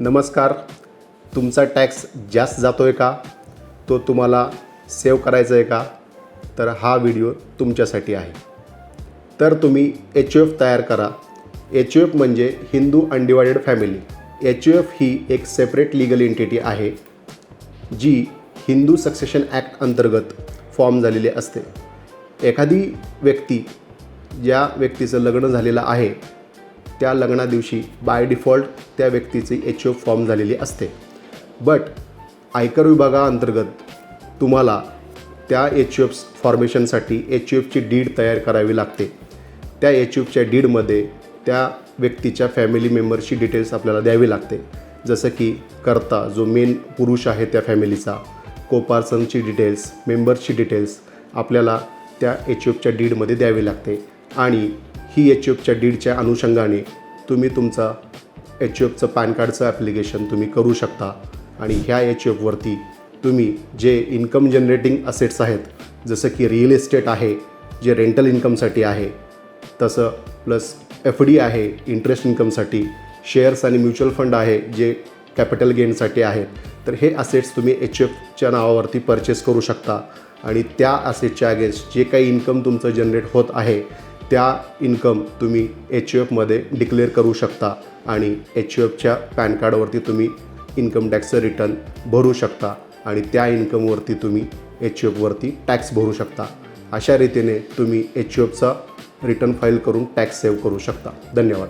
नमस्कार. तुमचा टॅक्स जास्त जातो आहे का? तो तुम्हाला सेव्ह करायचा आहे का? तर हा व्हिडिओ तुमच्यासाठी आहे. तर तुम्ही HUF तयार करा. HUF म्हणजे हिंदू अनडिवायडेड फॅमिली. HUF ही एक सेपरेट लीगल एंटिटी आहे जी हिंदू सक्सेशन ॲक्ट अंतर्गत फॉर्म झालेली असते. एखादी व्यक्ती ज्या व्यक्तीचं लग्न झालेलं आहे त्या लग्नादिवशी बाय डिफॉल्ट त्या व्यक्तीची HUF फॉर्म झालेली असते. बट आयकर विभागाअंतर्गत तुम्हाला त्या HUF फॉर्मेशनसाठी HUFची डीड तयार करावी लागते. त्या HUFच्या डीडमध्ये त्या व्यक्तीच्या फॅमिली मेंबरची डिटेल्स आपल्याला द्यावी लागते. जसं की कर्ता जो मेन पुरुष आहे त्या फॅमिलीचा, कोपार्सनची डिटेल्स, मेंबर्सची डिटेल्स आपल्याला त्या HUFच्या डीडमध्ये द्यावी लागते. आणि ही HUFच्या डीडच्या अनुषंगाने तुम्ही तुमचा HUFचं पॅन कार्डचं ॲप्लिकेशन तुम्ही करू शकता. आणि ह्या HUFवरती तुम्ही जे इन्कम जनरेटिंग असेट्स आहेत, जसं की रिअल इस्टेट आहे जे रेंटल इन्कमसाठी आहे, तसं प्लस FD आहे इंटरेस्ट इन्कमसाठी, शेअर्स आणि म्युच्युअल फंड आहे जे कॅपिटल गेनसाठी आहेत. तर हे असेट्स तुम्ही HUFच्या नावावरती परचेस करू शकता. आणि त्या असेटच्या अगेन्स्ट जे काही इन्कम तुमचं जनरेट होत आहे त्या इन्कम तुम्ही HUFमध्ये डिक्लेअर करू शकता. आणि HUFच्या पॅन कार्डवरती तुम्ही इन्कम टॅक्सचं रिटर्न भरू शकता. आणि त्या इन्कमवरती तुम्ही HUFवरती टॅक्स भरू शकता. अशा रीतीने तुम्ही HUFचा रिटर्न फाईल करून टॅक्स सेव्ह करू शकता. धन्यवाद.